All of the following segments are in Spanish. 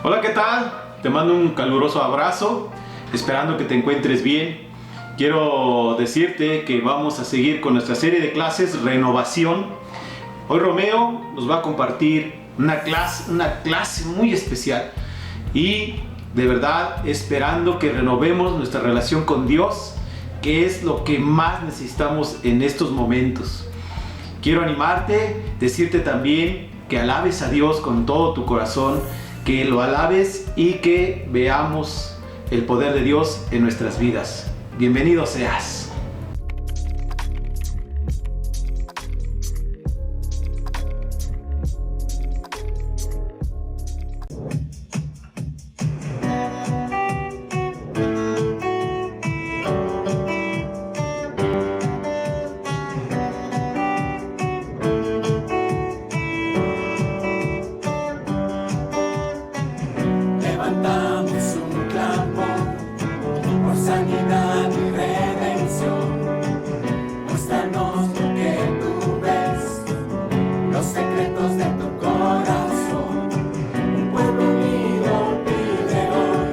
Hola, ¿qué tal? Te mando un caluroso abrazo, esperando que te encuentres bien. Quiero decirte que vamos a seguir con nuestra serie de clases Renovación. Hoy Romeo nos va a compartir una clase muy especial y de verdad esperando que renovemos nuestra relación con Dios, que es lo que más necesitamos en estos momentos. Quiero animarte, decirte también que alabes a Dios con todo tu corazón, que lo alabes y que veamos el poder de Dios en nuestras vidas. Bienvenido seas. Levantamos un clamor por sanidad y redención. Muéstranos lo que tú ves, los secretos de tu corazón. Un pueblo unido pide hoy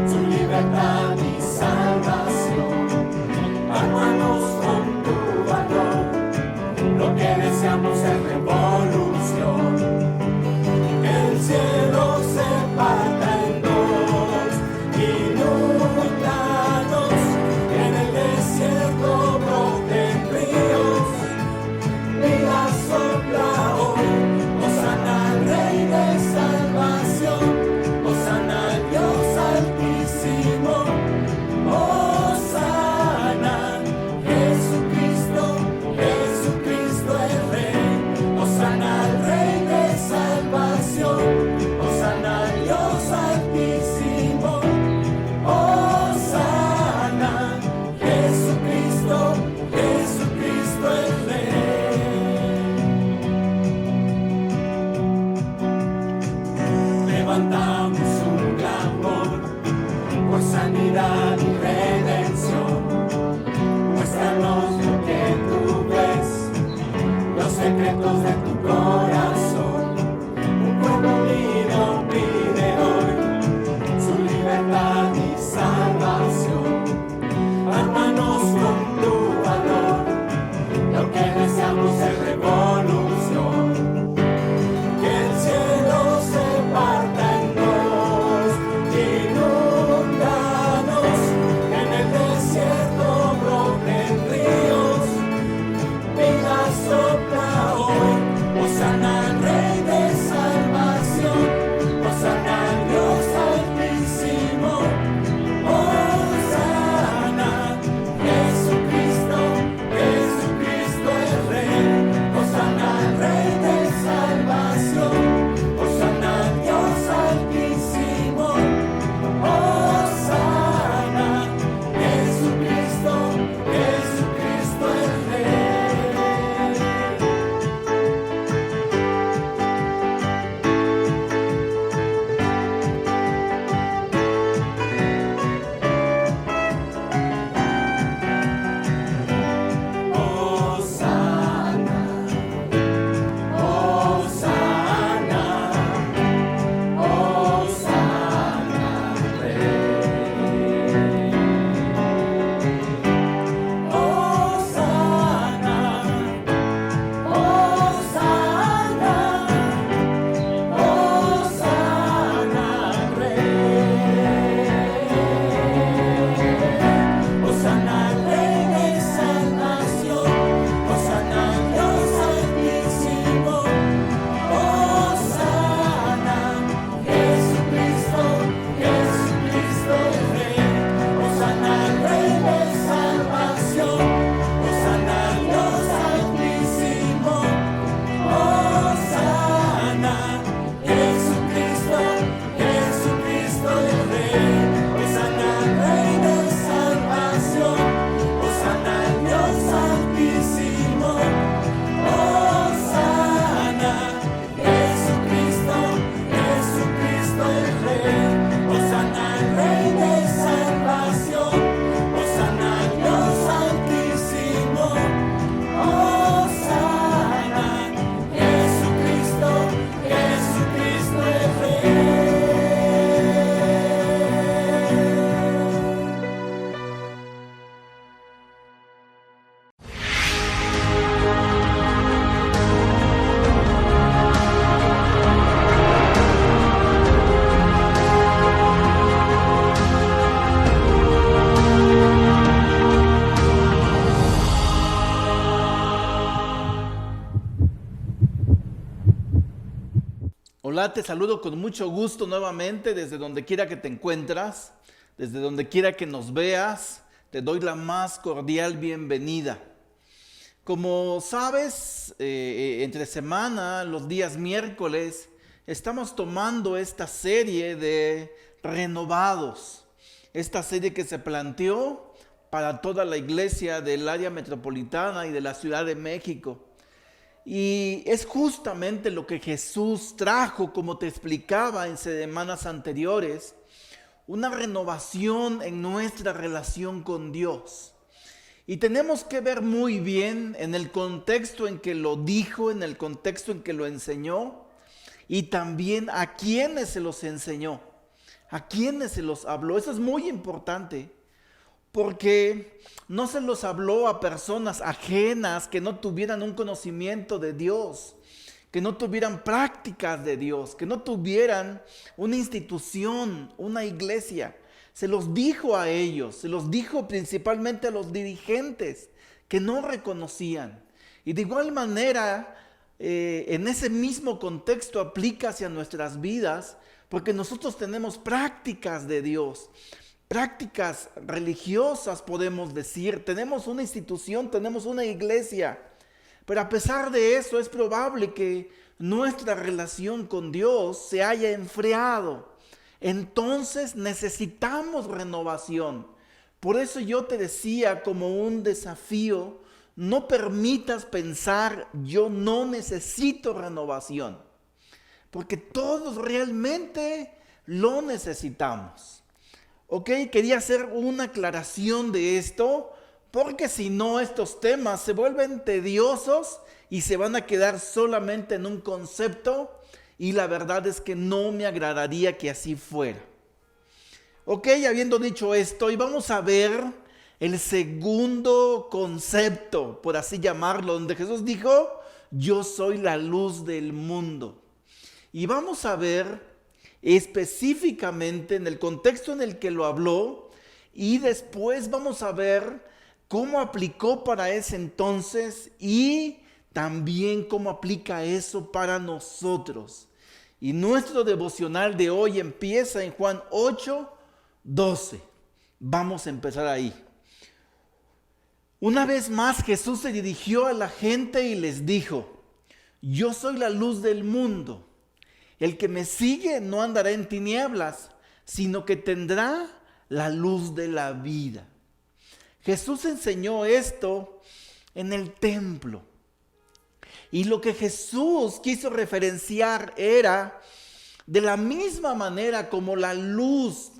su libertad y salvación. Armanos con tu valor, lo que deseamos es revolución. El cielo se parta en dos, inundados, en el desierto broten ríos. Vida sopla hoy, Hosana al Rey de salvación, Hosana al Dios altísimo, Hosana, Jesucristo, Jesucristo el Rey, Hosana al Rey de salvación, Hosana al Dios altísimo, Hosana, Jesucristo, Jesucristo el Rey. Levantamos un clamor por sanidad y redención. Muéstranos lo que tú ves, los secretos de tu corazón. Un pueblo unido pide hoy su libertad y salvación. Armanos con tu valor, lo que deseamos es revolución. Que el cielo se parta en dos, inundados, en el desierto broten ríos. Vida sopla hoy, Hola, te saludo con mucho gusto nuevamente desde donde quiera que te encuentras, desde donde quiera que nos veas, te doy la más cordial bienvenida. Como sabes, entre semana, los días miércoles, estamos tomando esta serie de renovados, esta serie que se planteó para toda la iglesia del área metropolitana y de la Ciudad de México. Y es justamente lo que Jesús trajo, como te explicaba en semanas anteriores, una renovación en nuestra relación con Dios. Y tenemos que ver muy bien en el contexto en que lo dijo, en el contexto en que lo enseñó, y también a quienes se los enseñó, a quienes se los habló. Eso es muy importante, porque no se los habló a personas ajenas que no tuvieran un conocimiento de Dios, que no tuvieran prácticas de Dios, que no tuvieran una institución, una iglesia. Se los dijo a ellos, se los dijo principalmente a los dirigentes que no reconocían. Y de igual manera, en ese mismo contexto aplica hacia nuestras vidas, porque nosotros tenemos prácticas de Dios. Prácticas religiosas podemos decir, tenemos una institución, tenemos una iglesia, pero a pesar de eso es probable que nuestra relación con Dios se haya enfriado. Entonces necesitamos renovación. Por eso yo te decía como un desafío, no permitas pensar yo no necesito renovación, porque todos realmente lo necesitamos. Ok, quería hacer una aclaración de esto, porque si no estos temas se vuelven tediosos y se van a quedar solamente en un concepto, y la verdad es que no me agradaría que así fuera. Ok, habiendo dicho esto, y vamos a ver el segundo concepto, por así llamarlo, donde Jesús dijo, yo soy la luz del mundo. Y vamos a ver específicamente en el contexto en el que lo habló, y después vamos a ver cómo aplicó para ese entonces y también cómo aplica eso para nosotros. Y nuestro devocional de hoy empieza en Juan 8:12. Vamos a empezar ahí. Una vez más Jesús se dirigió a la gente y les dijo, yo soy la luz del mundo. El que me sigue no andará en tinieblas, sino que tendrá la luz de la vida. Jesús enseñó esto en el templo. Y lo que Jesús quiso referenciar era de la misma manera como la luz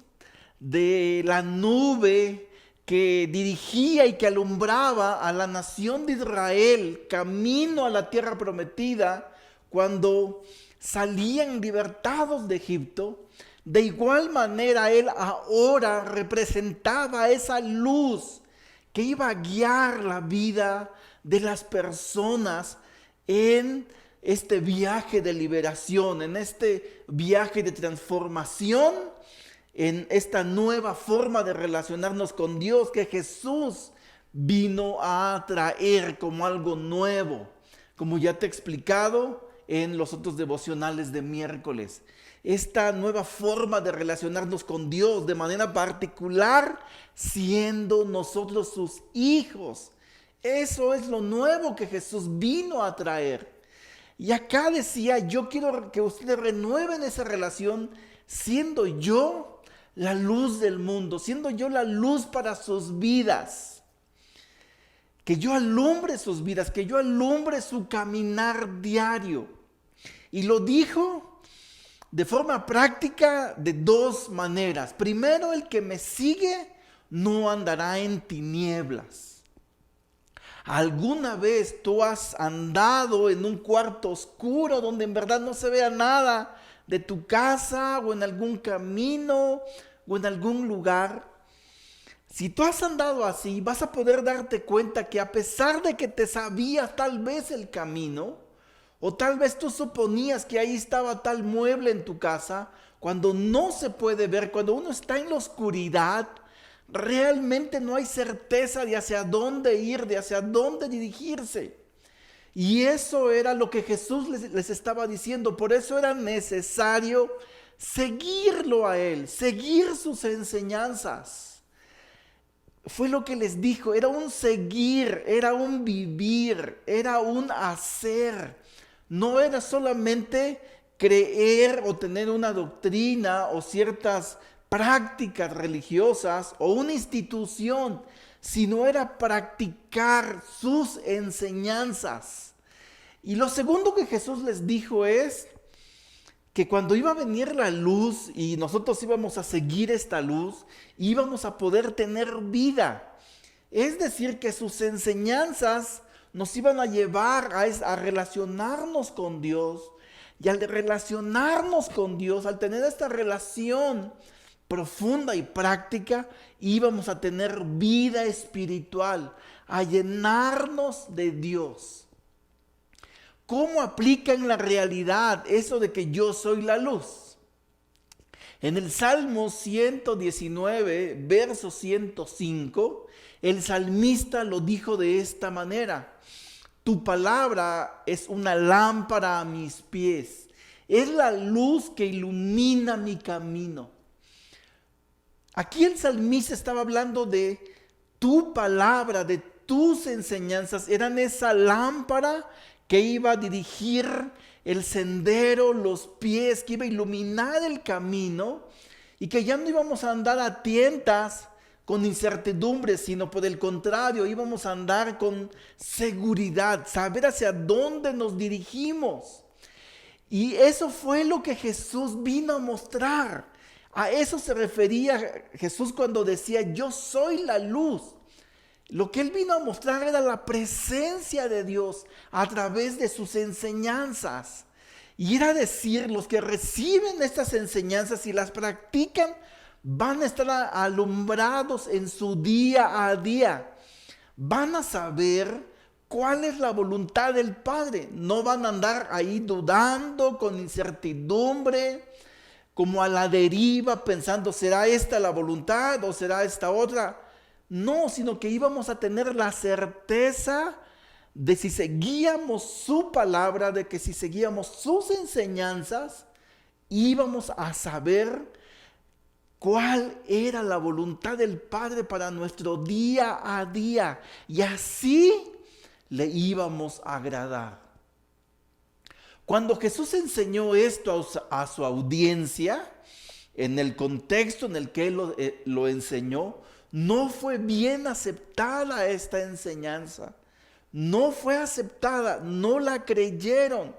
de la nube que dirigía y que alumbraba a la nación de Israel camino a la tierra prometida cuando salían libertados de Egipto. De igual manera Él ahora representaba esa luz que iba a guiar la vida de las personas en este viaje de liberación, en este viaje de transformación, en esta nueva forma de relacionarnos con Dios que Jesús vino a traer como algo nuevo, como ya te he explicado en los otros devocionales de miércoles. Esta nueva forma de relacionarnos con Dios de manera particular, siendo nosotros sus hijos. Eso es lo nuevo que Jesús vino a traer. Y acá decía, yo quiero que ustedes renueven esa relación siendo yo la luz del mundo, siendo yo la luz para sus vidas. Que yo alumbre sus vidas, que yo alumbre su caminar diario. Y lo dijo de forma práctica de dos maneras. Primero, el que me sigue no andará en tinieblas. ¿Alguna vez tú has andado en un cuarto oscuro donde en verdad no se vea nada de tu casa o en algún camino o en algún lugar? Si tú has andado así, vas a poder darte cuenta que a pesar de que te sabías tal vez el camino, o tal vez tú suponías que ahí estaba tal mueble en tu casa, cuando no se puede ver, cuando uno está en la oscuridad, realmente no hay certeza de hacia dónde ir, de hacia dónde dirigirse. Y eso era lo que Jesús les estaba diciendo. Por eso era necesario seguirlo a Él, seguir sus enseñanzas. Fue lo que les dijo, era un seguir, era un vivir, era un hacer. No era solamente creer o tener una doctrina o ciertas prácticas religiosas o una institución, sino era practicar sus enseñanzas. Y lo segundo que Jesús les dijo es que cuando iba a venir la luz y nosotros íbamos a seguir esta luz, íbamos a poder tener vida. Es decir, que sus enseñanzas nos iban a llevar a relacionarnos con Dios. Y al relacionarnos con Dios, al tener esta relación profunda y práctica, íbamos a tener vida espiritual, a llenarnos de Dios. ¿Cómo aplica en la realidad eso de que yo soy la luz? En el Salmo 119, verso 105, el salmista lo dijo de esta manera: tu palabra es una lámpara a mis pies, es la luz que ilumina mi camino. Aquí el salmista estaba hablando de tu palabra, de tus enseñanzas, eran esa lámpara que iba a dirigir el sendero, los pies, que iba a iluminar el camino y que ya no íbamos a andar a tientas con incertidumbre, sino por el contrario, íbamos a andar con seguridad, saber hacia dónde nos dirigimos. Y eso fue lo que Jesús vino a mostrar. A eso se refería Jesús cuando decía, yo soy la luz. Lo que Él vino a mostrar era la presencia de Dios a través de sus enseñanzas. Y era decir, los que reciben estas enseñanzas y las practican, van a estar alumbrados en su día a día. Van a saber cuál es la voluntad del Padre. No van a andar ahí dudando, con incertidumbre, como a la deriva, pensando, ¿será esta la voluntad o será esta otra? No, sino que íbamos a tener la certeza de si seguíamos su palabra, de que si seguíamos sus enseñanzas, íbamos a saber cuál era la voluntad del Padre para nuestro día a día. Y así le íbamos a agradar. Cuando Jesús enseñó esto a su audiencia, en el contexto en el que Él lo enseñó, no fue bien aceptada esta enseñanza. No fue aceptada, no la creyeron.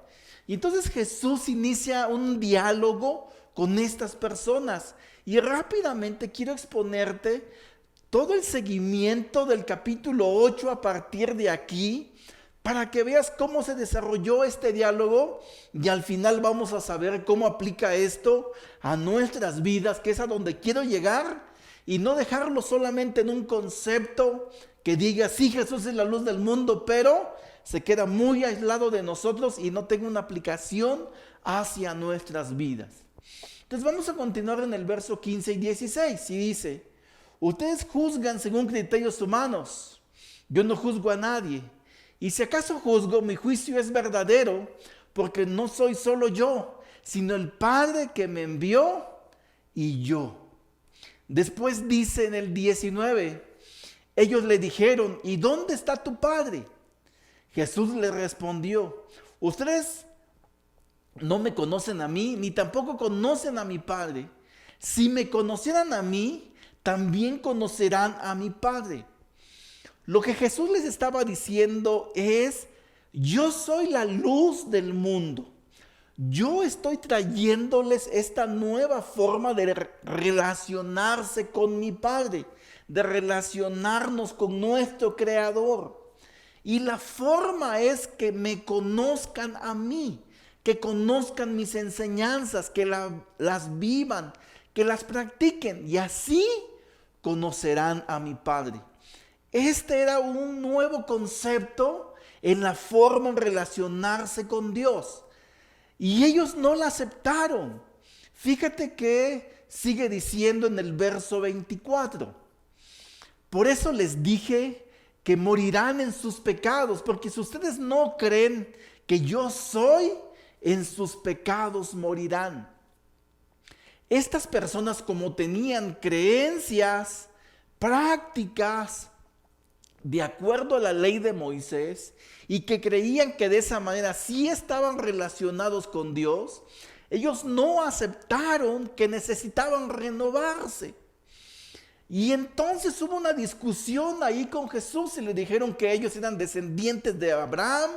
Y entonces Jesús inicia un diálogo con estas personas. Y rápidamente quiero exponerte todo el seguimiento del capítulo 8 a partir de aquí, para que veas cómo se desarrolló este diálogo y al final vamos a saber cómo aplica esto a nuestras vidas, que es a donde quiero llegar, y no dejarlo solamente en un concepto que diga, sí, Jesús es la luz del mundo, pero se queda muy aislado de nosotros y no tenga una aplicación hacia nuestras vidas. Entonces vamos a continuar en el verso 15 y 16, y dice, ustedes juzgan según criterios humanos, yo no juzgo a nadie. Y si acaso juzgo, mi juicio es verdadero, porque no soy solo yo, sino el Padre que me envió y yo. Después dice en el 19, ellos le dijeron, ¿y dónde está tu Padre? Jesús le respondió, ustedes no me conocen a mí, ni tampoco conocen a mi Padre. Si me conocieran a mí, también conocerán a mi Padre. Lo que Jesús les estaba diciendo es, yo soy la luz del mundo. Yo estoy trayéndoles esta nueva forma de relacionarse con mi Padre, de relacionarnos con nuestro Creador. Y la forma es que me conozcan a mí, que conozcan mis enseñanzas, que las vivan, que las practiquen, y así conocerán a mi Padre. Este era un nuevo concepto en la forma de relacionarse con Dios. Y ellos no la aceptaron. Fíjate que sigue diciendo en el verso 24. Por eso les dije que morirán en sus pecados, porque si ustedes no creen que yo soy, en sus pecados morirán. Estas personas, como tenían creencias, prácticas, de acuerdo a la ley de Moisés, y que creían que de esa manera sí estaban relacionados con Dios, ellos no aceptaron que necesitaban renovarse. Y entonces hubo una discusión ahí con Jesús y le dijeron que ellos eran descendientes de Abraham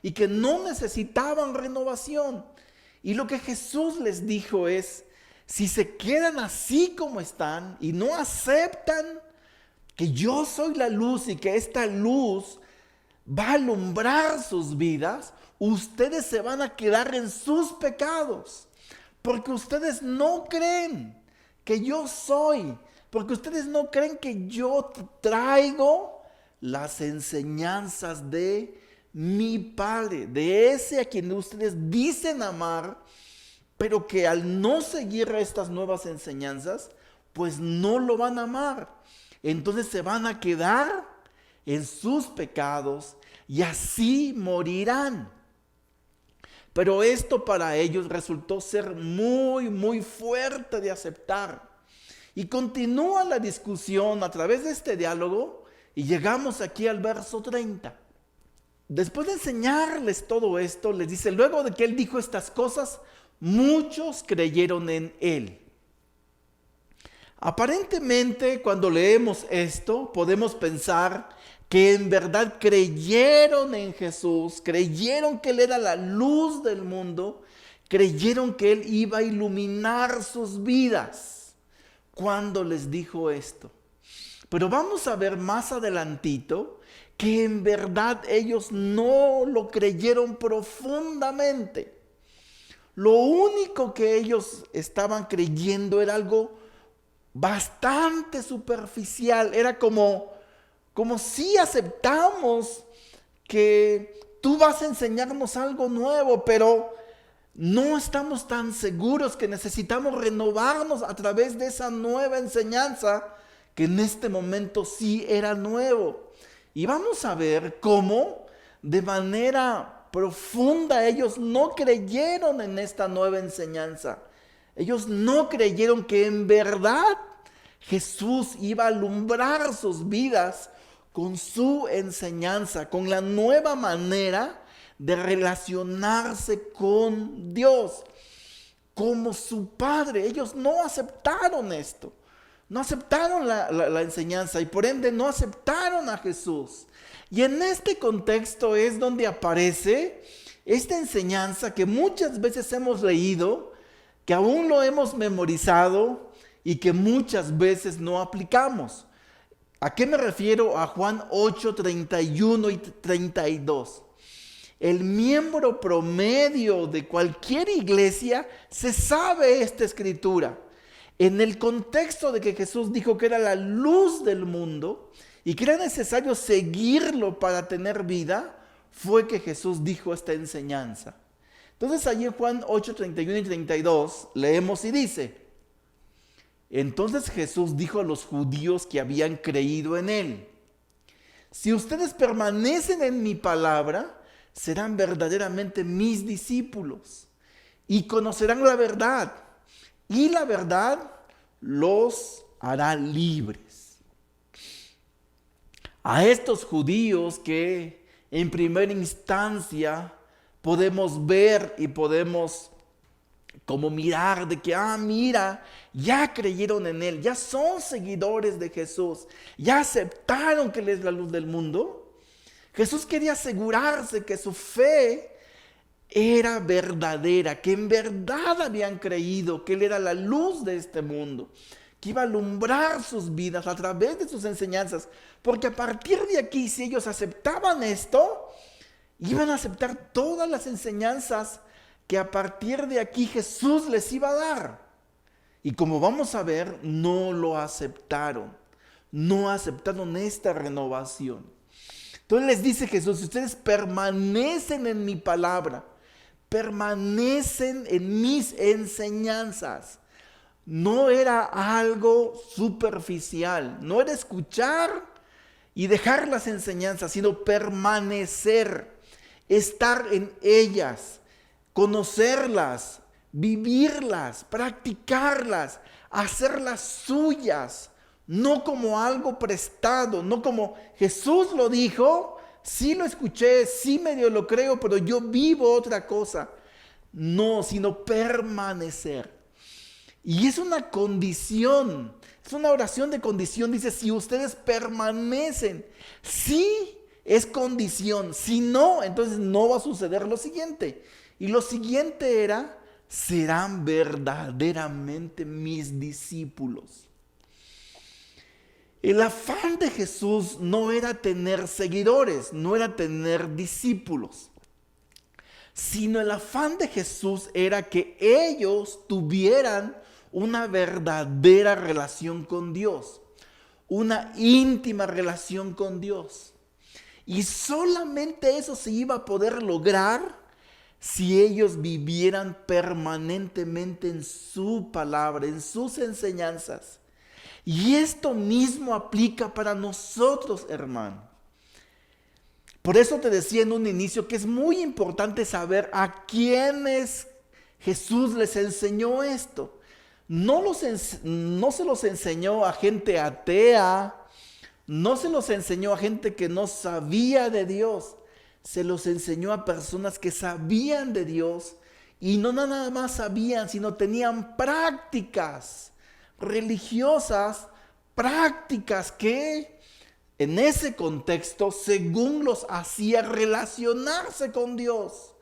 y que no necesitaban renovación. Y lo que Jesús les dijo es, si se quedan así como están y no aceptan que yo soy la luz y que esta luz va a alumbrar sus vidas, ustedes se van a quedar en sus pecados, porque ustedes no creen que yo soy, porque ustedes no creen que yo traigo las enseñanzas de mi Padre, de ese a quien ustedes dicen amar, pero que al no seguir estas nuevas enseñanzas, pues no lo van a amar. Entonces se van a quedar en sus pecados y así morirán. Pero esto para ellos resultó ser muy, muy fuerte de aceptar. Y continúa la discusión a través de este diálogo y llegamos aquí al verso 30. Después de enseñarles todo esto, les dice, luego de que él dijo estas cosas, muchos creyeron en él. Aparentemente, cuando leemos esto, podemos pensar que en verdad creyeron en Jesús, creyeron que Él era la luz del mundo, creyeron que Él iba a iluminar sus vidas cuando les dijo esto. Pero vamos a ver más adelantito que en verdad ellos no lo creyeron profundamente. Lo único que ellos estaban creyendo era algo bastante superficial. Era como si aceptamos que tú vas a enseñarnos algo nuevo, pero no estamos tan seguros que necesitamos renovarnos a través de esa nueva enseñanza que en este momento sí era nuevo. Y vamos a ver cómo de manera profunda ellos no creyeron en esta nueva enseñanza. Ellos no creyeron que en verdad Jesús iba a alumbrar sus vidas con su enseñanza, con la nueva manera de relacionarse con Dios, como su Padre. Ellos no aceptaron esto, no aceptaron la enseñanza y por ende no aceptaron a Jesús. Y en este contexto es donde aparece esta enseñanza que muchas veces hemos leído, que aún lo hemos memorizado y que muchas veces no aplicamos. ¿A qué me refiero? A Juan 8, 31 y 32. El miembro promedio de cualquier iglesia se sabe esta escritura. En el contexto de que Jesús dijo que era la luz del mundo y que era necesario seguirlo para tener vida, fue que Jesús dijo esta enseñanza. Entonces allí en Juan 8, 31 y 32 leemos y dice: entonces Jesús dijo a los judíos que habían creído en él: si ustedes permanecen en mi palabra, serán verdaderamente mis discípulos y conocerán la verdad, y la verdad los hará libres. A estos judíos que en primera instancia podemos ver y podemos como mirar de que, mira, ya creyeron en él, ya son seguidores de Jesús, ya aceptaron que él es la luz del mundo. Jesús quería asegurarse que su fe era verdadera, que en verdad habían creído que él era la luz de este mundo, que iba a alumbrar sus vidas a través de sus enseñanzas, porque a partir de aquí, si ellos aceptaban esto, iban a aceptar todas las enseñanzas que a partir de aquí Jesús les iba a dar. Y como vamos a ver, no lo aceptaron. No aceptaron esta renovación. Entonces les dice Jesús: si ustedes permanecen en mi palabra, permanecen en mis enseñanzas. No era algo superficial, no era escuchar y dejar las enseñanzas, sino permanecer, estar en ellas, conocerlas, vivirlas, practicarlas, hacerlas suyas, no como algo prestado, no como Jesús lo dijo, sí lo escuché, sí medio lo creo, pero yo vivo otra cosa. No, sino permanecer. Y es una condición, es una oración de condición. Dice, si ustedes permanecen, sí es condición, si no, entonces no va a suceder lo siguiente. Y lo siguiente era, serán verdaderamente mis discípulos. El afán de Jesús no era tener seguidores, no era tener discípulos, sino el afán de Jesús era que ellos tuvieran una verdadera relación con Dios, una íntima relación con Dios. Y solamente eso se iba a poder lograr si ellos vivieran permanentemente en su palabra, en sus enseñanzas. Y esto mismo aplica para nosotros, hermano. Por eso te decía en un inicio que es muy importante saber a quiénes Jesús les enseñó esto. No se los enseñó a gente atea, no se los enseñó a gente que no sabía de Dios. Se los enseñó a personas que sabían de Dios y no nada más sabían, sino tenían prácticas religiosas, prácticas que en ese contexto, según los hacía relacionarse con Dios,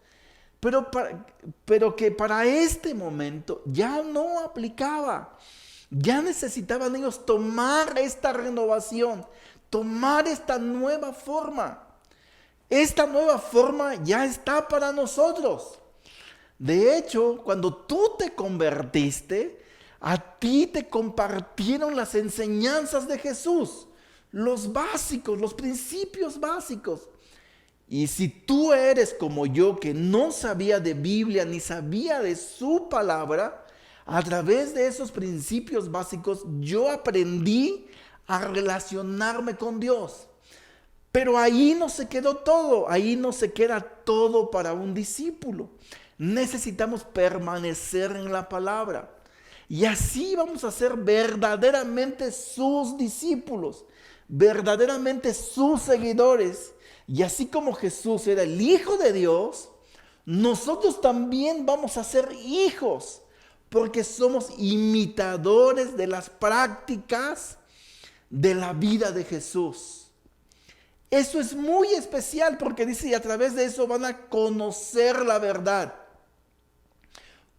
pero que para este momento ya no aplicaba. Ya necesitaban ellos tomar esta renovación, tomar esta nueva forma. Esta nueva forma ya está para nosotros. De hecho, cuando tú te convertiste, a ti te compartieron las enseñanzas de Jesús, los básicos, los principios básicos. Y si tú eres como yo, que no sabía de Biblia ni sabía de su palabra, a través de esos principios básicos yo aprendí a relacionarme con Dios. Pero ahí no se quedó todo, ahí no se queda todo para un discípulo. Necesitamos permanecer en la palabra. Y así vamos a ser verdaderamente sus discípulos, verdaderamente sus seguidores. Y así como Jesús era el Hijo de Dios, nosotros también vamos a ser hijos, porque somos imitadores de las prácticas de la vida de Jesús. Eso es muy especial porque dice, y a través de eso van a conocer la verdad.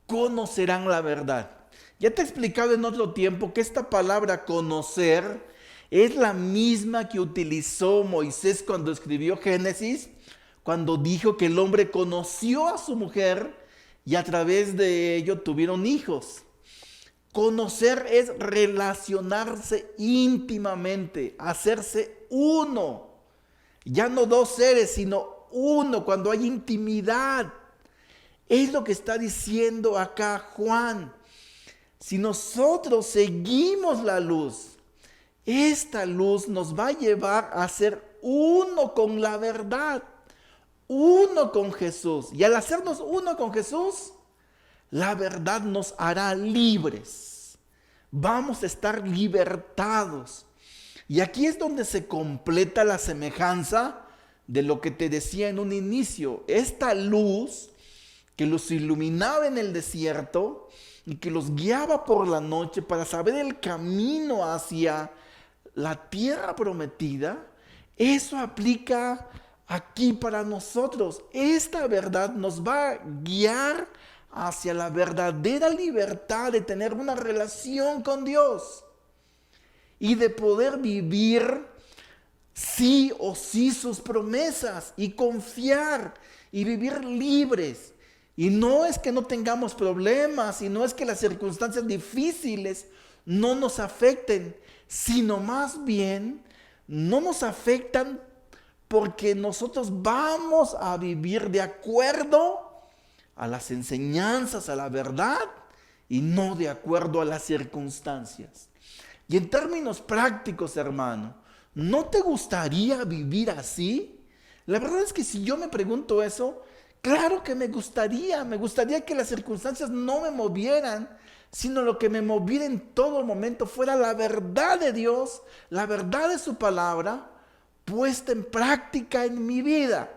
Conocerán la verdad. Ya te he explicado en otro tiempo que esta palabra conocer es la misma que utilizó Moisés cuando escribió Génesis, cuando dijo que el hombre conoció a su mujer y a través de ello tuvieron hijos. Conocer es relacionarse íntimamente, hacerse uno. Ya no dos seres, sino uno, cuando hay intimidad. Es lo que está diciendo acá Juan. Si nosotros seguimos la luz, esta luz nos va a llevar a ser uno con la verdad, uno con Jesús. Y al hacernos uno con Jesús, la verdad nos hará libres. Vamos a estar libertados. Y aquí es donde se completa la semejanza de lo que te decía en un inicio. Esta luz que los iluminaba en el desierto y que los guiaba por la noche para saber el camino hacia la tierra prometida, eso aplica aquí para nosotros. Esta verdad nos va a guiar hacia la verdadera libertad de tener una relación con Dios y de poder vivir sí o sí sus promesas y confiar y vivir libres. Y no es que no tengamos problemas y no es que las circunstancias difíciles no nos afecten, sino más bien no nos afectan porque nosotros vamos a vivir de acuerdo a las enseñanzas, a la verdad y no de acuerdo a las circunstancias. Y en términos prácticos, hermano, ¿No te gustaría vivir así? La verdad es que si yo me pregunto eso, claro que me gustaría que las circunstancias no me movieran, sino lo que me moviera en todo momento fuera la verdad de Dios, la verdad de su palabra, puesta en práctica en mi vida.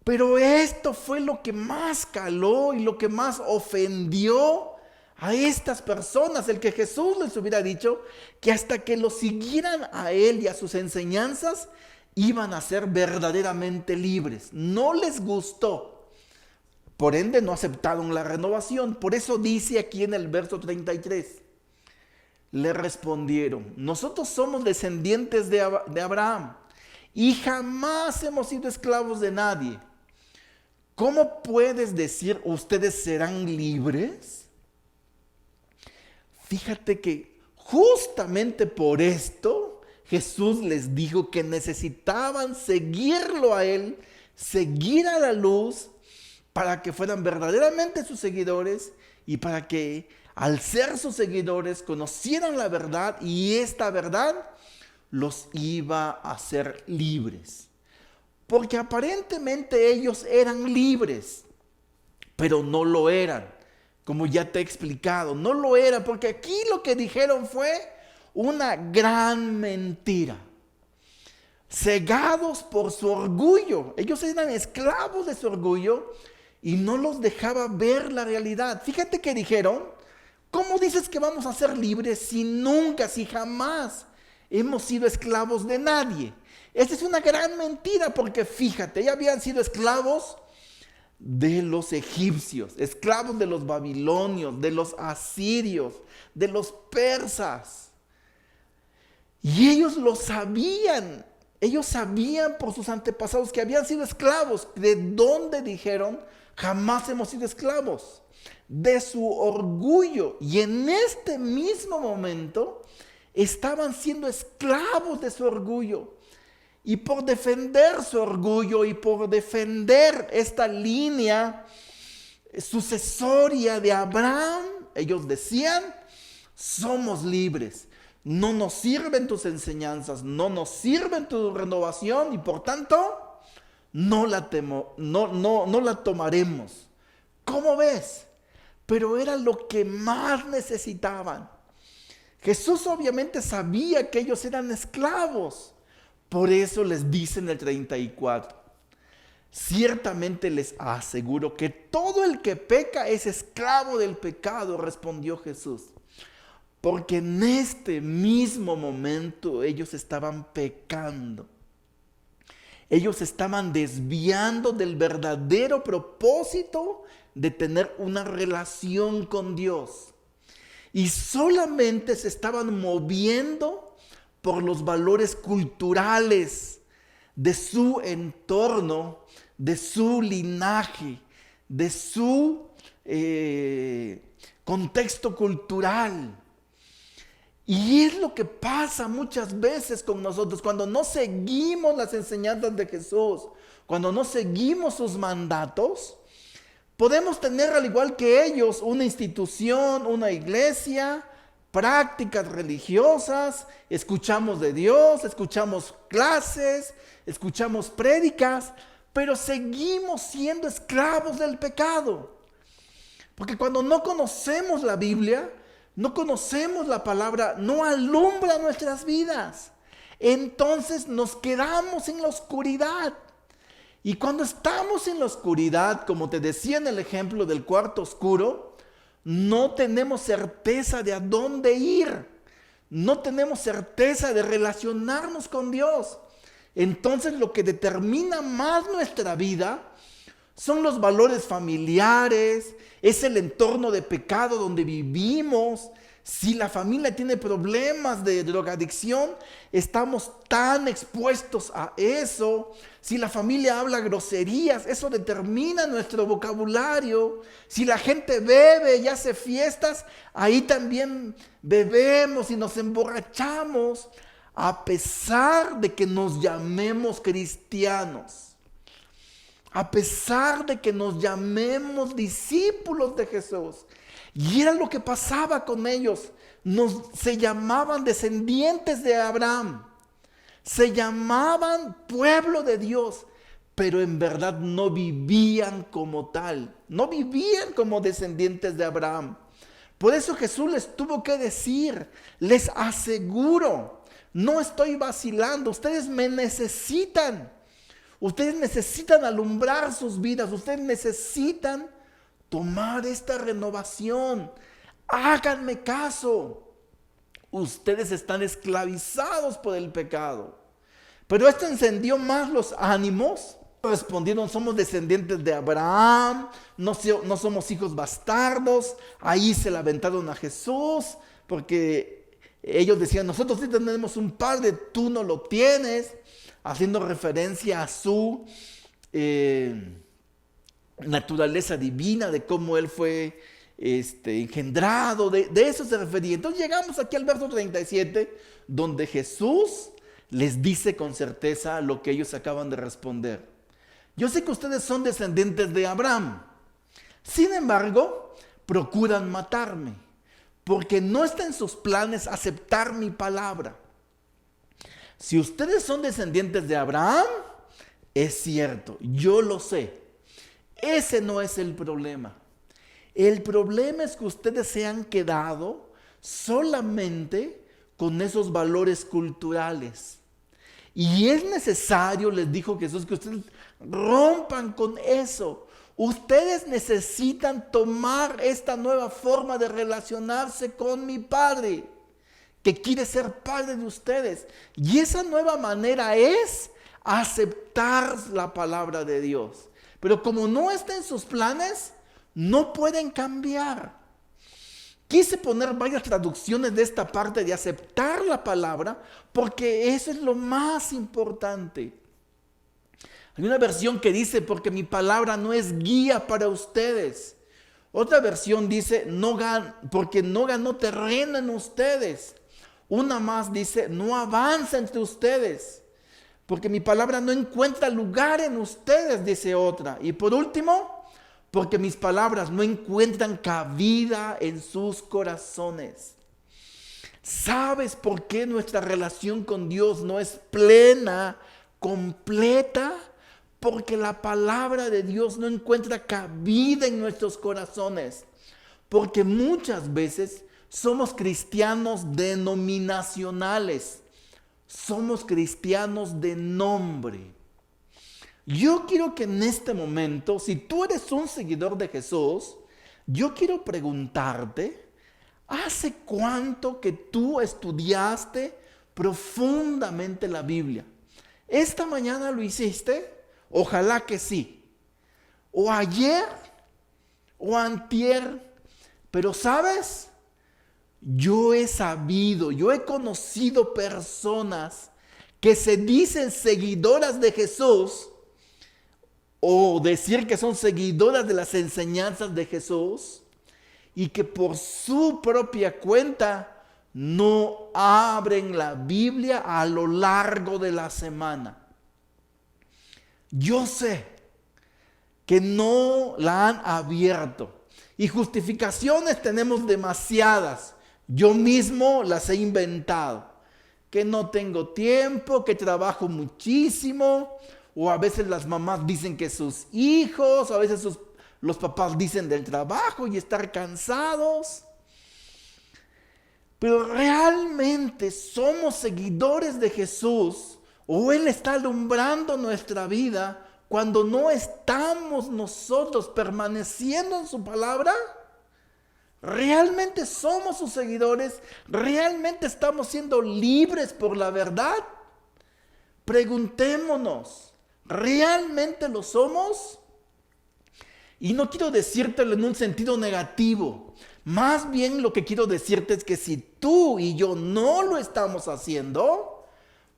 Pero esto fue lo que más caló y lo que más ofendió a estas personas, el que Jesús les hubiera dicho que hasta que lo siguieran a él y a sus enseñanzas, iban a ser verdaderamente libres. No les gustó. Por ende, no aceptaron la renovación. Por eso dice aquí en el verso 33, le respondieron: nosotros somos descendientes de Abraham y jamás hemos sido esclavos de nadie. ¿Cómo puedes decir ustedes serán libres? Fíjate que justamente por esto Jesús les dijo que necesitaban seguirlo a él, seguir a la luz, para que fueran verdaderamente sus seguidores y para que al ser sus seguidores conocieran la verdad, y esta verdad los iba a hacer libres. Porque aparentemente ellos eran libres, pero no lo eran. Como ya te he explicado, no lo eran, porque aquí lo que dijeron fue una gran mentira. Cegados por su orgullo. Ellos eran esclavos de su orgullo y no los dejaba ver la realidad. Fíjate que dijeron: ¿cómo dices que vamos a ser libres si nunca, si jamás hemos sido esclavos de nadie? Esta es una gran mentira, porque fíjate, ya habían sido esclavos de los egipcios, esclavos de los babilonios, de los asirios, de los persas. Y ellos lo sabían. Ellos sabían por sus antepasados que habían sido esclavos. ¿De dónde dijeron jamás hemos sido esclavos? De su orgullo. Y en este mismo momento estaban siendo esclavos de su orgullo. Y por defender su orgullo y por defender esta línea sucesoria de Abraham, ellos decían: somos libres. No nos sirven tus enseñanzas, no nos sirven tu renovación y por tanto no la tomaremos. ¿Cómo ves? Pero era lo que más necesitaban. Jesús obviamente sabía que ellos eran esclavos. Por eso les dice en el 34, ciertamente les aseguro que todo el que peca es esclavo del pecado, respondió Jesús. Porque en este mismo momento ellos estaban pecando. Ellos estaban desviando del verdadero propósito de tener una relación con Dios. Y solamente se estaban moviendo por los valores culturales de su entorno, de su linaje, de su contexto cultural. Y es lo que pasa muchas veces con nosotros cuando no seguimos las enseñanzas de Jesús, cuando no seguimos sus mandatos. Podemos tener, al igual que ellos, una institución, una iglesia, prácticas religiosas, escuchamos de Dios, escuchamos clases, escuchamos prédicas, pero seguimos siendo esclavos del pecado. Porque cuando no conocemos la Biblia, no conocemos la palabra, no alumbra nuestras vidas. Entonces nos quedamos en la oscuridad. Y cuando estamos en la oscuridad, como te decía en el ejemplo del cuarto oscuro, no tenemos certeza de a dónde ir. No tenemos certeza de relacionarnos con Dios. Entonces lo que determina más nuestra vida son los valores familiares, es el entorno de pecado donde vivimos. Si la familia tiene problemas de drogadicción, estamos tan expuestos a eso. Si la familia habla groserías, eso determina nuestro vocabulario. Si la gente bebe y hace fiestas, ahí también bebemos y nos emborrachamos, a pesar de que nos llamemos cristianos. A pesar de que nos llamemos discípulos de Jesús. Y era lo que pasaba con ellos. se llamaban descendientes de Abraham, se llamaban pueblo de Dios, pero en verdad no vivían como tal, no vivían como descendientes de Abraham. Por eso Jesús les tuvo que decir, les aseguro, no estoy vacilando, ustedes me necesitan. Ustedes necesitan alumbrar sus vidas, ustedes necesitan tomar esta renovación. Háganme caso. Ustedes están esclavizados por el pecado. Pero esto encendió más los ánimos. Respondieron, somos descendientes de Abraham, no somos hijos bastardos. Ahí se la aventaron a Jesús, porque ellos decían, nosotros sí tenemos un padre, tú no lo tienes, haciendo referencia a su naturaleza divina, de cómo él fue engendrado, de eso se refería. Entonces llegamos aquí al verso 37, donde Jesús les dice con certeza lo que ellos acaban de responder. Yo sé que ustedes son descendientes de Abraham, sin embargo, procuran matarme, porque no está en sus planes aceptar mi palabra. Si ustedes son descendientes de Abraham, es cierto, yo lo sé. Ese no es el problema. El problema es que ustedes se han quedado solamente con esos valores culturales. Y es necesario, les dijo Jesús, que ustedes rompan con eso. Ustedes necesitan tomar esta nueva forma de relacionarse con mi Padre, que quiere ser Padre de ustedes. Y esa nueva manera es aceptar la palabra de Dios. Pero como no está en sus planes, no pueden cambiar. Quise poner varias traducciones de esta parte de aceptar la palabra, porque eso es lo más importante. Hay una versión que dice, porque mi palabra no es guía para ustedes. Otra versión dice, porque no ganó terreno en ustedes. Una más dice, no avanza entre ustedes, porque mi palabra no encuentra lugar en ustedes, dice otra. Y por último, porque mis palabras no encuentran cabida en sus corazones. ¿Sabes por qué nuestra relación con Dios no es plena, completa? Porque la palabra de Dios no encuentra cabida en nuestros corazones. Porque muchas veces somos cristianos denominacionales. Somos cristianos de nombre. Yo quiero que en este momento, si tú eres un seguidor de Jesús, yo quiero preguntarte, ¿hace cuánto que tú estudiaste profundamente la Biblia? ¿Esta mañana lo hiciste? Ojalá que sí. O ayer, o antier. Pero ¿sabes? Yo he conocido personas que se dicen seguidoras de Jesús, o decir que son seguidoras de las enseñanzas de Jesús, y que por su propia cuenta no abren la Biblia a lo largo de la semana. Yo sé que no la han abierto, y justificaciones tenemos demasiadas. Yo mismo las he inventado. Que no tengo tiempo, que trabajo muchísimo, o a veces las mamás dicen que sus hijos, o a veces los papás dicen del trabajo y estar cansados. Pero realmente somos seguidores de Jesús, o Él está alumbrando nuestra vida cuando no estamos nosotros permaneciendo en su palabra. ¿Realmente somos sus seguidores? ¿Realmente estamos siendo libres por la verdad? Preguntémonos, ¿realmente lo somos? Y no quiero decírtelo en un sentido negativo. Más bien lo que quiero decirte es que si tú y yo no lo estamos haciendo,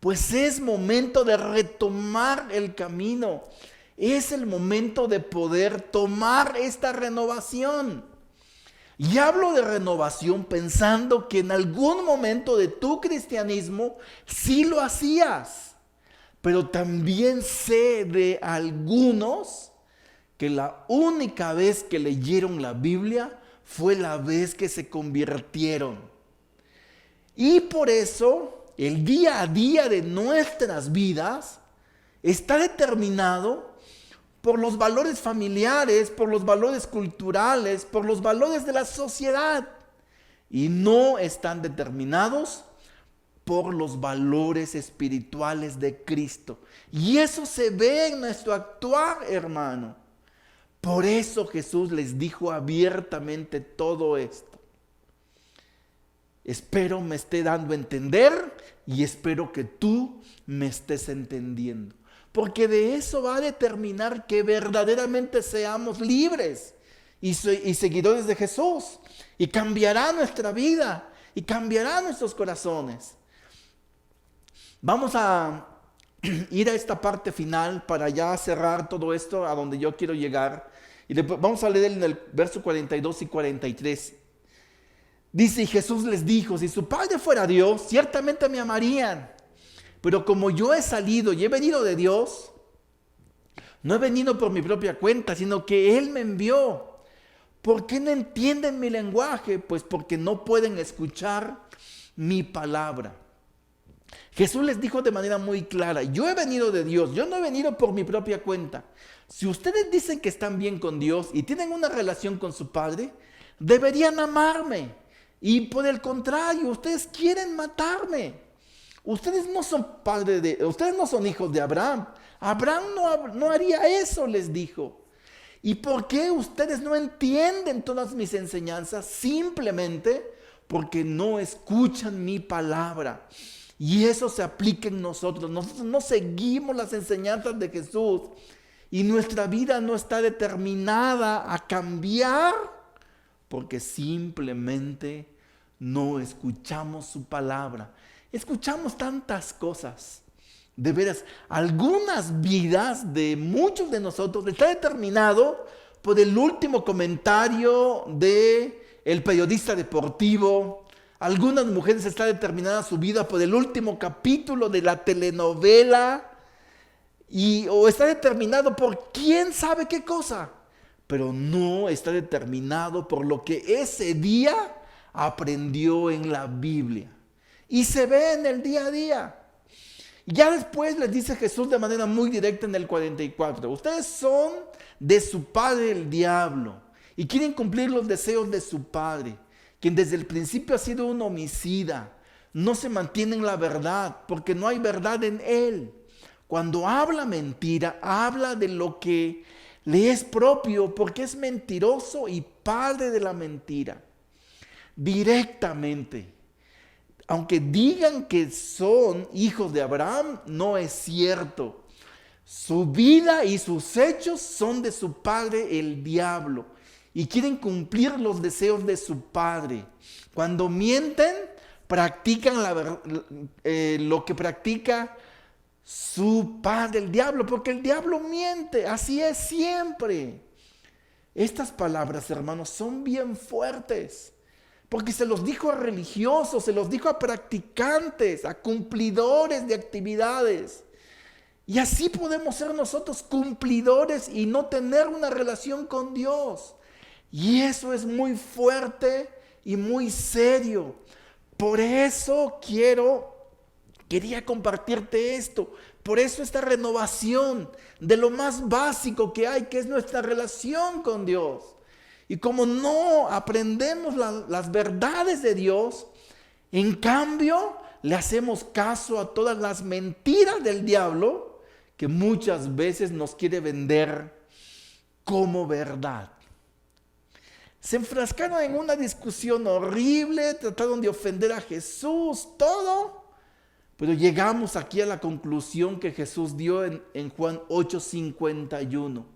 pues es momento de retomar el camino. Es el momento de poder tomar esta renovación. Y hablo de renovación pensando que en algún momento de tu cristianismo sí lo hacías. Pero también sé de algunos que la única vez que leyeron la Biblia fue la vez que se convirtieron. Y por eso el día a día de nuestras vidas está determinado por los valores familiares, por los valores culturales, por los valores de la sociedad. Y no están determinados por los valores espirituales de Cristo. Y eso se ve en nuestro actuar, hermano. Por eso Jesús les dijo abiertamente todo esto. Espero me esté dando a entender y espero que tú me estés entendiendo. Porque de eso va a determinar que verdaderamente seamos libres y seguidores de Jesús. Y cambiará nuestra vida y cambiará nuestros corazones. Vamos a ir a esta parte final para ya cerrar todo esto a donde yo quiero llegar. Y vamos a leer en el verso 42 y 43. Dice, y Jesús les dijo, si su Padre fuera Dios, ciertamente me amarían. Pero como yo he salido y he venido de Dios, no he venido por mi propia cuenta, sino que Él me envió. ¿Por qué no entienden mi lenguaje? Pues porque no pueden escuchar mi palabra. Jesús les dijo de manera muy clara, yo he venido de Dios, yo no he venido por mi propia cuenta. Si ustedes dicen que están bien con Dios y tienen una relación con su Padre, deberían amarme. Y por el contrario, ustedes quieren matarme. Ustedes no son ustedes no son hijos de Abraham. Abraham no haría eso, les dijo. ¿Y por qué ustedes no entienden todas mis enseñanzas? Simplemente porque no escuchan mi palabra. Y eso se aplica en nosotros. Nosotros no seguimos las enseñanzas de Jesús. Y nuestra vida no está determinada a cambiar porque simplemente no escuchamos su palabra. Escuchamos tantas cosas. De veras, algunas vidas de muchos de nosotros está determinado por el último comentario del periodista deportivo. Algunas mujeres está determinada su vida por el último capítulo de la telenovela. O está determinado por quién sabe qué cosa. Pero no está determinado por lo que ese día aprendió en la Biblia. Y se ve en el día a día. Ya después les dice Jesús de manera muy directa en el 44. Ustedes son de su padre el diablo y quieren cumplir los deseos de su padre, quien desde el principio ha sido un homicida. No se mantiene en la verdad porque no hay verdad en él. Cuando habla mentira, habla de lo que le es propio porque es mentiroso y padre de la mentira. Directamente. Aunque digan que son hijos de Abraham, no es cierto. Su vida y sus hechos son de su padre el diablo y quieren cumplir los deseos de su padre. Cuando mienten, practican lo que practica su padre el diablo, porque el diablo miente, así es siempre. Estas palabras, hermanos, son bien fuertes. Porque se los dijo a religiosos, se los dijo a practicantes, a cumplidores de actividades. Y así podemos ser nosotros cumplidores y no tener una relación con Dios. Y eso es muy fuerte y muy serio. Por eso quería compartirte esto. Por eso esta renovación de lo más básico que hay, que es nuestra relación con Dios. Y como no aprendemos las verdades de Dios, en cambio le hacemos caso a todas las mentiras del diablo que muchas veces nos quiere vender como verdad. Se enfrascaron en una discusión horrible, trataron de ofender a Jesús, todo. Pero llegamos aquí a la conclusión que Jesús dio en Juan 8:51.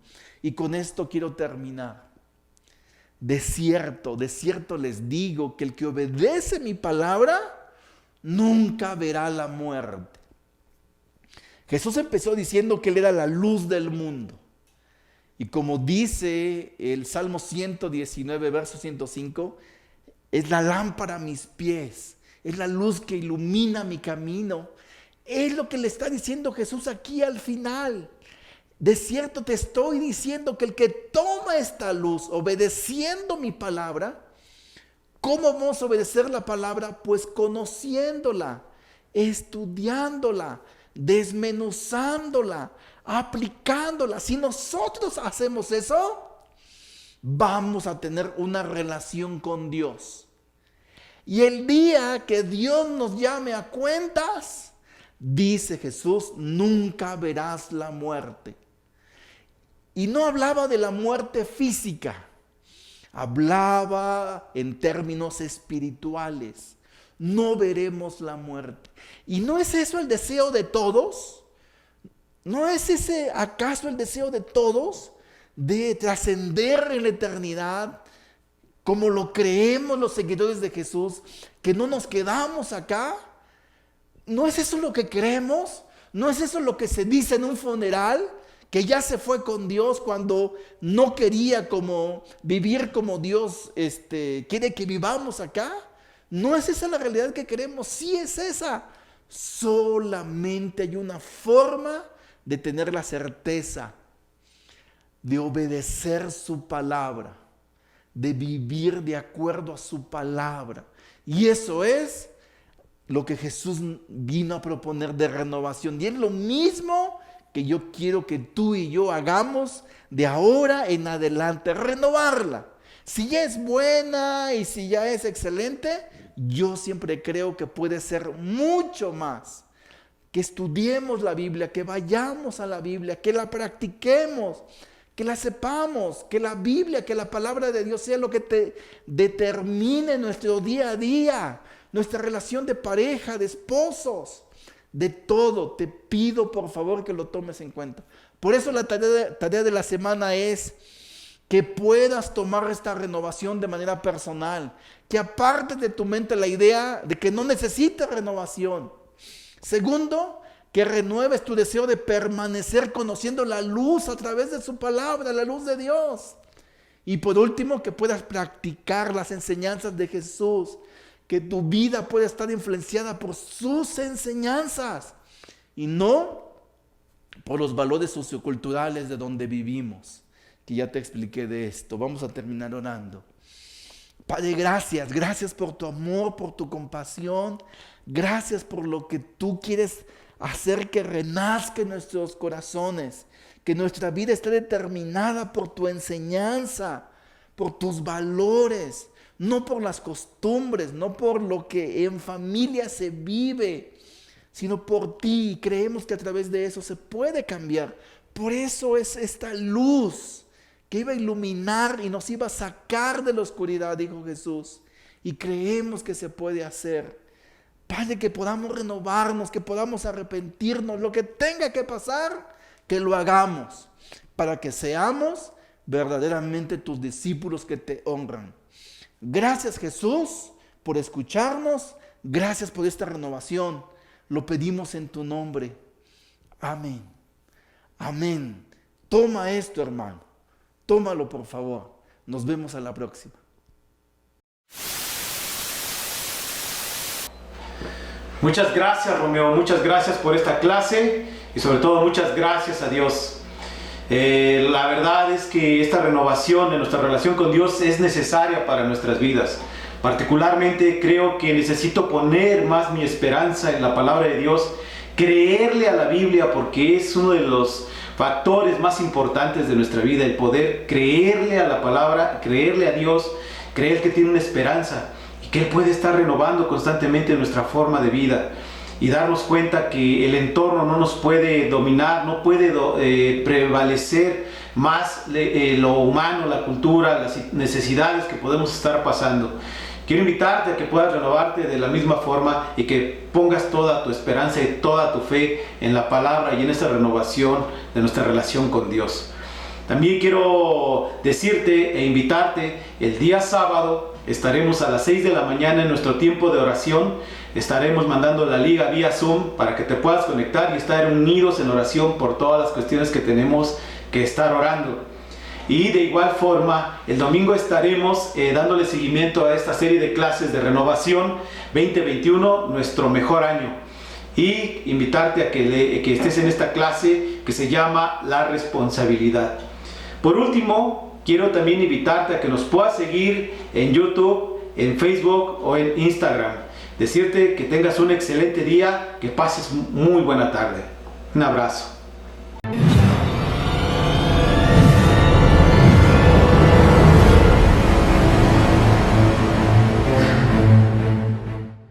Y con esto quiero terminar. De cierto les digo que el que obedece mi palabra nunca verá la muerte. Jesús empezó diciendo que Él era la luz del mundo. Y como dice el Salmo 119, verso 105, es la lámpara a mis pies, es la luz que ilumina mi camino. Es lo que le está diciendo Jesús aquí al final. De cierto te estoy diciendo que el que toma esta luz obedeciendo mi palabra, ¿Cómo vamos a obedecer la palabra? Pues conociéndola, estudiándola, desmenuzándola, aplicándola. Si nosotros hacemos eso, vamos a tener una relación con Dios. Y el día que Dios nos llame a cuentas, dice Jesús, nunca verás la muerte. Y no hablaba de la muerte física, hablaba en términos espirituales. No veremos la muerte. ¿Y no es eso el deseo de todos? ¿No es ese acaso el deseo de todos de trascender en la eternidad, como lo creemos los seguidores de Jesús, que no nos quedamos acá? ¿No es eso lo que creemos? ¿No es eso lo que se dice en un funeral? Que ya se fue con Dios cuando no quería vivir como Dios quiere que vivamos acá. ¿No es esa la realidad que queremos? Sí es esa. Solamente hay una forma de tener la certeza de obedecer su palabra, de vivir de acuerdo a su palabra. Y eso es lo que Jesús vino a proponer de renovación. Y es lo mismo que yo quiero que tú y yo hagamos de ahora en adelante, renovarla. Si ya es buena y si ya es excelente, yo siempre creo que puede ser mucho más. Que estudiemos la Biblia, que vayamos a la Biblia, que la practiquemos, que la sepamos, que la Biblia, que la palabra de Dios sea lo que te determine nuestro día a día, nuestra relación de pareja, de esposos, de todo. Te pido por favor que lo tomes en cuenta. Por eso la tarea de la semana es que puedas tomar esta renovación de manera personal, que apartes de tu mente la idea de que no necesitas renovación. Segundo, que renueves tu deseo de permanecer conociendo la luz a través de su palabra, la luz de Dios. Y por último, que puedas practicar las enseñanzas de Jesús, que tu vida pueda estar influenciada por sus enseñanzas y no por los valores socioculturales de donde vivimos, que ya te expliqué de esto. Vamos a terminar orando. Padre, gracias por tu amor, por tu compasión, gracias por lo que tú quieres hacer que renazca en nuestros corazones, que nuestra vida esté determinada por tu enseñanza, por tus valores, no por las costumbres, no por lo que en familia se vive, sino por ti. Y creemos que a través de eso se puede cambiar. Por eso es esta luz que iba a iluminar y nos iba a sacar de la oscuridad, dijo Jesús. Y creemos que se puede hacer. Padre, que podamos renovarnos, que podamos arrepentirnos, lo que tenga que pasar, que lo hagamos, para que seamos verdaderamente tus discípulos que te honran. Gracias, Jesús, por escucharnos. Gracias por esta renovación. Lo pedimos en tu nombre. Amén. Amén. Toma esto, hermano. Tómalo, por favor. Nos vemos a la próxima. Muchas gracias, Romeo. Muchas gracias por esta clase y sobre todo muchas gracias a Dios. La verdad es que esta renovación de nuestra relación con Dios es necesaria para nuestras vidas. Particularmente creo que necesito poner más mi esperanza en la palabra de Dios, creerle a la Biblia, porque es uno de los factores más importantes de nuestra vida, el poder creerle a la palabra, creerle a Dios, creer que tiene una esperanza y que Él puede estar renovando constantemente nuestra forma de vida. Y darnos cuenta que el entorno no nos puede dominar, no puede prevalecer más lo humano, la cultura, las necesidades que podemos estar pasando. Quiero invitarte a que puedas renovarte de la misma forma y que pongas toda tu esperanza y toda tu fe en la palabra y en esa renovación de nuestra relación con Dios. También quiero decirte e invitarte, el día sábado estaremos a las 6 de la mañana en nuestro tiempo de oración. Estaremos mandando la liga vía Zoom para que te puedas conectar y estar unidos en oración por todas las cuestiones que tenemos que estar orando. Y de igual forma, el domingo estaremos dándole seguimiento a esta serie de clases de renovación 2021, nuestro mejor año. Y invitarte a que estés en esta clase que se llama La Responsabilidad. Por último, quiero también invitarte a que nos puedas seguir en YouTube, en Facebook o en Instagram. Decirte que tengas un excelente día, que pases muy buena tarde. Un abrazo.